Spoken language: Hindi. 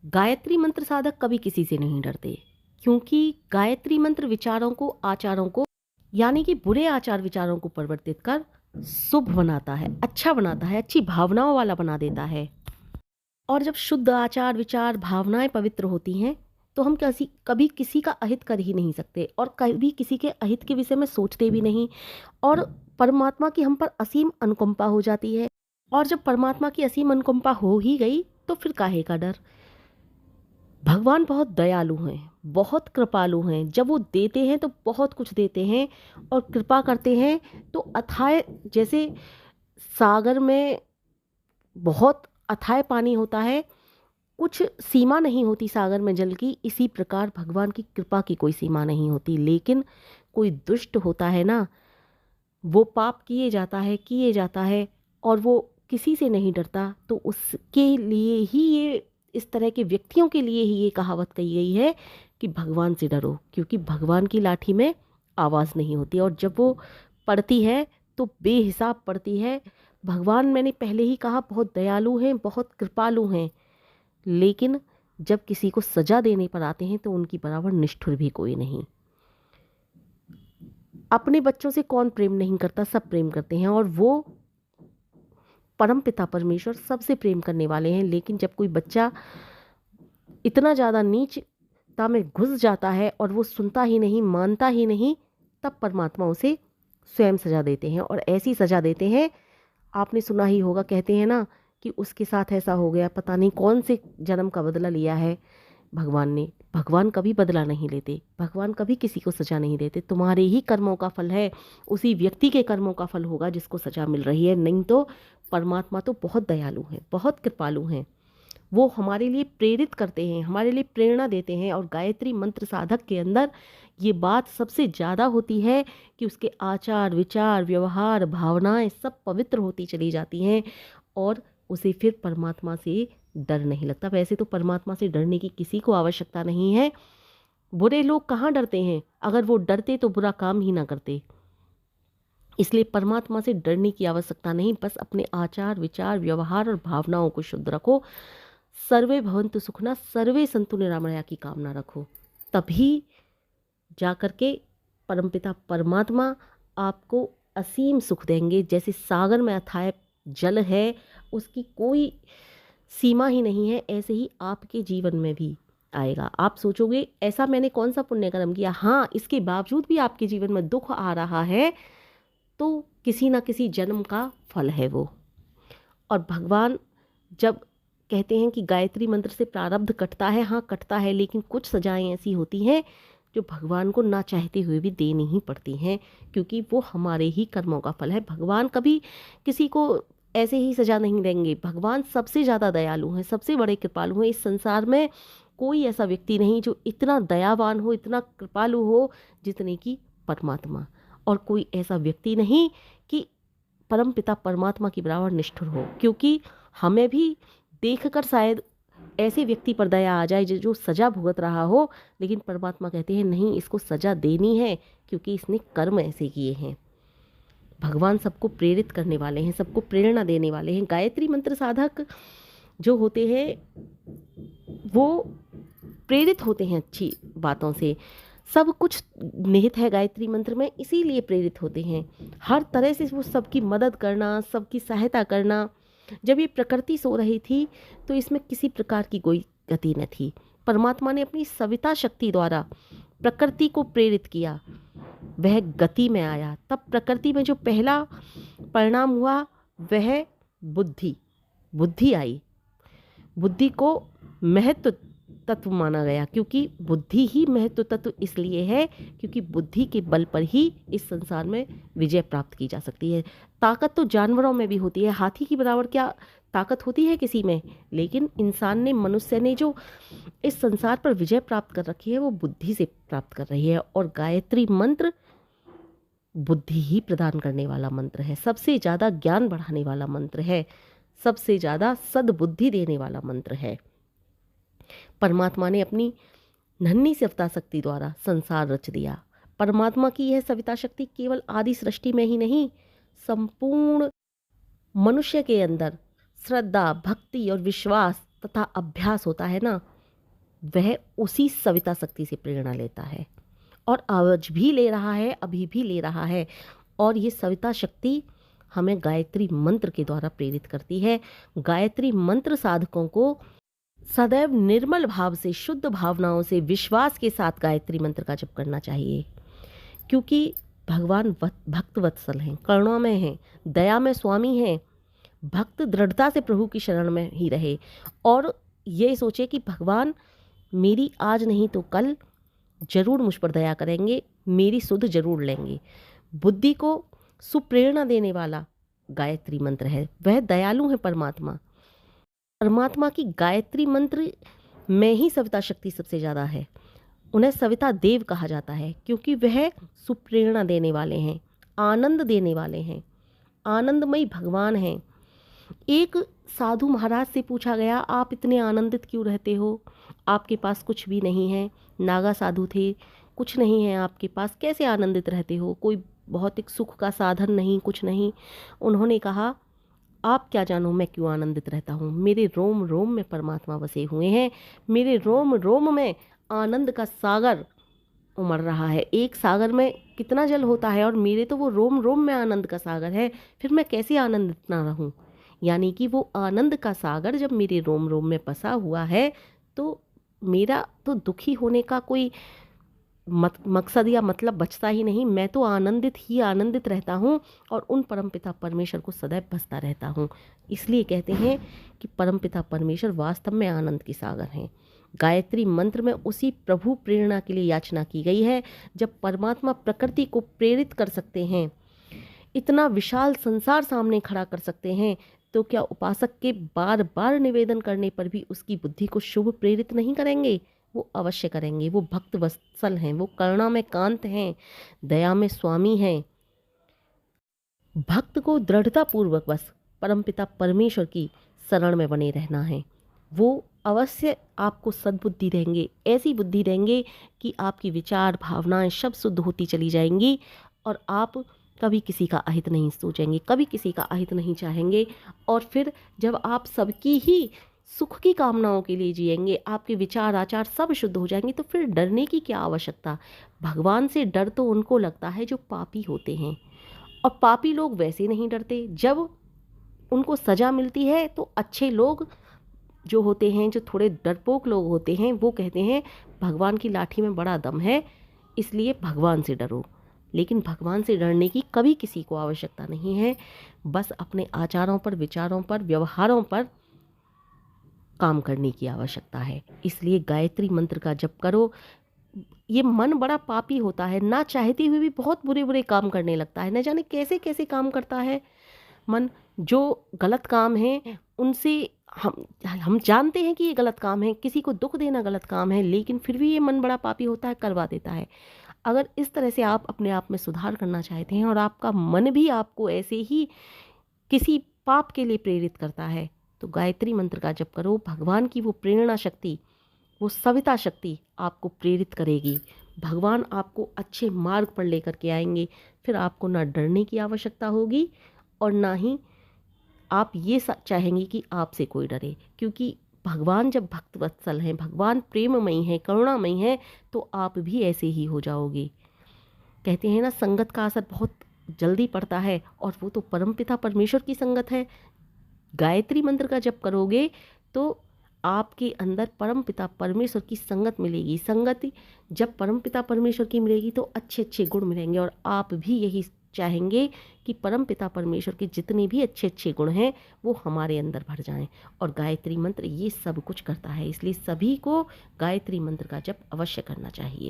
गायत्री मंत्र साधक कभी किसी से नहीं डरते, क्योंकि गायत्री मंत्र विचारों को, आचारों को, यानी कि बुरे आचार विचारों को परिवर्तित कर शुभ बनाता है, अच्छा बनाता है, अच्छी भावनाओं वाला बना देता है। और जब शुद्ध आचार विचार भावनाएं पवित्र होती हैं तो हम कभी किसी का अहित कर ही नहीं सकते और कभी किसी के अहित के विषय में सोचते भी नहीं। और परमात्मा की हम पर असीम अनुकंपा हो जाती है। और जब परमात्मा की असीम अनुकंपा हो ही गई तो फिर काहे का डर। भगवान बहुत दयालु हैं, बहुत कृपालु हैं। जब वो देते हैं तो बहुत कुछ देते हैं और कृपा करते हैं तो अथाह, जैसे सागर में बहुत अथाह पानी होता है, कुछ सीमा नहीं होती सागर में जल की, इसी प्रकार भगवान की कृपा की कोई सीमा नहीं होती। लेकिन कोई दुष्ट होता है ना, वो पाप किए जाता है और वो किसी से नहीं डरता, तो उसके लिए ही ये, इस तरह के व्यक्तियों के लिए ही ये कहावत कही गई है कि भगवान से डरो, क्योंकि भगवान की लाठी में आवाज़ नहीं होती और जब वो पड़ती है तो बेहिसाब पड़ती है। भगवान, मैंने पहले ही कहा, बहुत दयालु हैं, बहुत कृपालु हैं, लेकिन जब किसी को सजा देने पर आते हैं तो उनकी बराबर निष्ठुर भी कोई नहीं। अपने बच्चों से कौन प्रेम नहीं करता, सब प्रेम करते हैं और वो परम पिता परमेश्वर सबसे प्रेम करने वाले हैं। लेकिन जब कोई बच्चा इतना ज़्यादा नीचता में घुस जाता है और वो सुनता ही नहीं, मानता ही नहीं, तब परमात्मा उसे स्वयं सजा देते हैं। और ऐसी सजा देते हैं, आपने सुना ही होगा, कहते हैं ना कि उसके साथ ऐसा हो गया, पता नहीं कौन से जन्म का बदला लिया है भगवान ने। भगवान कभी बदला नहीं लेते, भगवान कभी किसी को सजा नहीं देते। तुम्हारे ही कर्मों का फल है, उसी व्यक्ति के कर्मों का फल होगा जिसको सजा मिल रही है। नहीं तो परमात्मा तो बहुत दयालु हैं, बहुत कृपालु हैं। वो हमारे लिए प्रेरित करते हैं, हमारे लिए प्रेरणा देते हैं। और गायत्री मंत्र साधक के अंदर ये बात सबसे ज़्यादा होती है कि उसके आचार विचार व्यवहार भावनाएं सब पवित्र होती चली जाती हैं और उसे फिर परमात्मा से डर नहीं लगता। वैसे तो परमात्मा से डरने की किसी को आवश्यकता नहीं है। बुरे लोग कहाँ डरते हैं, अगर वो डरते तो बुरा काम ही ना करते। इसलिए परमात्मा से डरने की आवश्यकता नहीं, बस अपने आचार विचार व्यवहार और भावनाओं को शुद्ध रखो। सर्वे भवन्तु सुखना, सर्वे संतु निरामया की कामना रखो, तभी जा कर के परमपिता परमात्मा आपको असीम सुख देंगे। जैसे सागर में अथाह जल है, उसकी कोई सीमा ही नहीं है, ऐसे ही आपके जीवन में भी आएगा। आप सोचोगे ऐसा मैंने कौन सा पुण्य कर्म किया, हाँ, इसके बावजूद भी आपके जीवन में दुख आ रहा है तो किसी ना किसी जन्म का फल है वो। और भगवान जब कहते हैं कि गायत्री मंत्र से प्रारब्ध कटता है, हाँ कटता है, लेकिन कुछ सजाएं ऐसी होती हैं जो भगवान को ना चाहते हुए भी देनी ही पड़ती हैं, क्योंकि वो हमारे ही कर्मों का फल है। भगवान कभी किसी को ऐसे ही सजा नहीं देंगे। भगवान सबसे ज़्यादा दयालु हैं, सबसे बड़े कृपालु हैं। इस संसार में कोई ऐसा व्यक्ति नहीं जो इतना दयावान हो, इतना कृपालु हो जितने कि परमात्मा। और कोई ऐसा व्यक्ति नहीं कि परम पिता परमात्मा की बराबर निष्ठुर हो, क्योंकि हमें भी देखकर शायद ऐसे व्यक्ति पर दया आ जाए जो सजा भुगत रहा हो, लेकिन परमात्मा कहते हैं नहीं, इसको सजा देनी है क्योंकि इसने कर्म ऐसे किए हैं। भगवान सबको प्रेरित करने वाले हैं, सबको प्रेरणा देने वाले हैं। गायत्री मंत्र साधक जो होते हैं वो प्रेरित होते हैं अच्छी बातों से। सब कुछ निहित है गायत्री मंत्र में, इसीलिए प्रेरित होते हैं। हर तरह से वो सबकी मदद करना, सबकी सहायता करना। जब ये प्रकृति सो रही थी तो इसमें किसी प्रकार की कोई गति न थी। परमात्मा ने अपनी सविता शक्ति द्वारा प्रकृति को प्रेरित किया, वह गति में आया। तब प्रकृति में जो पहला परिणाम हुआ वह बुद्धि आई। बुद्धि को महत्व तत्व माना गया, क्योंकि बुद्धि ही महत्व तत्व इसलिए है क्योंकि बुद्धि के बल पर ही इस संसार में विजय प्राप्त की जा सकती है। ताकत तो जानवरों में भी होती है, हाथी की बराबर क्या ताकत होती है किसी में, लेकिन इंसान ने, मनुष्य ने जो इस संसार पर विजय प्राप्त कर रखी है वो बुद्धि से प्राप्त कर रही है। और गायत्री मंत्र बुद्धि ही प्रदान करने वाला मंत्र है, सबसे ज़्यादा ज्ञान बढ़ाने वाला मंत्र है, सबसे ज़्यादा सद्बुद्धि देने वाला मंत्र है। परमात्मा ने अपनी नन्ही सविता शक्ति द्वारा संसार रच दिया। परमात्मा की यह सविता शक्ति केवल आदि सृष्टि में ही नहीं, संपूर्ण मनुष्य के अंदर श्रद्धा भक्ति और विश्वास तथा अभ्यास होता है ना, वह उसी सविता शक्ति से प्रेरणा लेता है और आज भी ले रहा है, अभी भी ले रहा है। और ये सविता शक्ति हमें गायत्री मंत्र के द्वारा प्रेरित करती है। गायत्री मंत्र साधकों को सदैव निर्मल भाव से, शुद्ध भावनाओं से, विश्वास के साथ गायत्री मंत्र का जप करना चाहिए, क्योंकि भगवान भक्त वत्सल हैं, करुणामय हैं, दया में स्वामी हैं। भक्त दृढ़ता से प्रभु की शरण में ही रहे और ये सोचे कि भगवान मेरी आज नहीं तो कल जरूर मुझ पर दया करेंगे, मेरी सुध जरूर लेंगे। बुद्धि को सुप्रेरणा देने वाला गायत्री मंत्र है। वह दयालु है परमात्मा। परमात्मा की गायत्री मंत्र में ही सविता शक्ति सबसे ज़्यादा है। उन्हें सविता देव कहा जाता है क्योंकि वह सुप्रेरणा देने वाले हैं, आनंद देने वाले हैं, आनंदमयी भगवान हैं। एक साधु महाराज से पूछा गया, आप इतने आनंदित क्यों रहते हो? आपके पास कुछ भी नहीं है। नागा साधु थे, कुछ नहीं है आपके पास, कैसे आनंदित रहते हो? कोई भौतिक सुख का साधन नहीं, कुछ नहीं। उन्होंने कहा, आप क्या जानो मैं क्यों आनंदित रहता हूँ? मेरे रोम रोम में परमात्मा बसे हुए हैं, मेरे रोम रोम में आनंद का सागर उमड़ रहा है। एक सागर में कितना जल होता है और मेरे तो वो रोम रोम में आनंद का सागर है, फिर मैं कैसे आनंदित ना रहूं? यानी कि वो आनंद का सागर जब मेरे रोम रोम में बसा हुआ है तो मेरा तो दुखी होने का कोई मकसद या मतलब बचता ही नहीं। मैं तो आनंदित रहता हूँ और उन परमपिता परमेश्वर को सदैव भजता रहता हूँ। इसलिए कहते हैं कि परमपिता परमेश्वर वास्तव में आनंद के सागर हैं। गायत्री मंत्र में उसी प्रभु प्रेरणा के लिए याचना की गई है। जब परमात्मा प्रकृति को प्रेरित कर सकते हैं, इतना विशाल संसार सामने खड़ा कर सकते हैं, तो क्या उपासक के बार बार निवेदन करने पर भी उसकी बुद्धि को शुभ प्रेरित नहीं करेंगे? वो अवश्य करेंगे। वो भक्त वत्सल हैं, वो करुणा में कांत हैं, दया में स्वामी हैं। भक्त को दृढ़ता पूर्वक बस परमपिता परमेश्वर की शरण में बने रहना है। वो अवश्य आपको सद्बुद्धि देंगे, ऐसी बुद्धि देंगे कि आपकी विचार भावनाएं सब शुद्ध होती चली जाएंगी और आप कभी किसी का अहित नहीं सोचेंगे, कभी किसी का अहित नहीं चाहेंगे। और फिर जब आप सबकी ही सुख की कामनाओं के लिए जिएंगे, आपके विचार आचार सब शुद्ध हो जाएंगे, तो फिर डरने की क्या आवश्यकता? भगवान से डर तो उनको लगता है जो पापी होते हैं, और पापी लोग वैसे नहीं डरते। जब उनको सजा मिलती है तो अच्छे लोग जो होते हैं, जो थोड़े डरपोक लोग होते हैं, वो कहते हैं भगवान की लाठी में बड़ा दम है, इसलिए भगवान से डरो। लेकिन भगवान से डरने की कभी किसी को आवश्यकता नहीं है। बस अपने आचारों पर, विचारों पर, व्यवहारों पर काम करने की आवश्यकता है। इसलिए गायत्री मंत्र का जप करो। ये मन बड़ा पापी होता है, ना चाहते हुए भी बहुत बुरे बुरे काम करने लगता है। न जाने कैसे कैसे काम करता है मन। जो गलत काम है उनसे हम जानते हैं कि ये गलत काम है, किसी को दुख देना गलत काम है, लेकिन फिर भी ये मन बड़ा पापी होता है, करवा देता है। अगर इस तरह से आप अपने आप में सुधार करना चाहते हैं और आपका मन भी आपको ऐसे ही किसी पाप के लिए प्रेरित करता है, तो गायत्री मंत्र का जप करो। भगवान की वो प्रेरणा शक्ति, वो सविता शक्ति आपको प्रेरित करेगी। भगवान आपको अच्छे मार्ग पर लेकर के आएंगे। फिर आपको ना डरने की आवश्यकता होगी और ना ही आप ये चाहेंगे कि आपसे कोई डरे, क्योंकि भगवान जब भक्त वत्सल हैं, भगवान प्रेममयी हैं, करुणामयी हैं, तो आप भी ऐसे ही हो जाओगे। कहते हैं ना, संगत का असर बहुत जल्दी पड़ता है, और वो तो परमपिता परमेश्वर की संगत है। गायत्री मंत्र का जप करोगे तो आपके अंदर परमपिता परमेश्वर की संगत मिलेगी। संगति जब परमपिता परमेश्वर की मिलेगी तो अच्छे अच्छे गुण मिलेंगे, और आप भी यही चाहेंगे कि परमपिता परमेश्वर के जितने भी अच्छे अच्छे गुण हैं वो हमारे अंदर भर जाएं। और गायत्री मंत्र ये सब कुछ करता है, इसलिए सभी को गायत्री मंत्र का जप अवश्य करना चाहिए।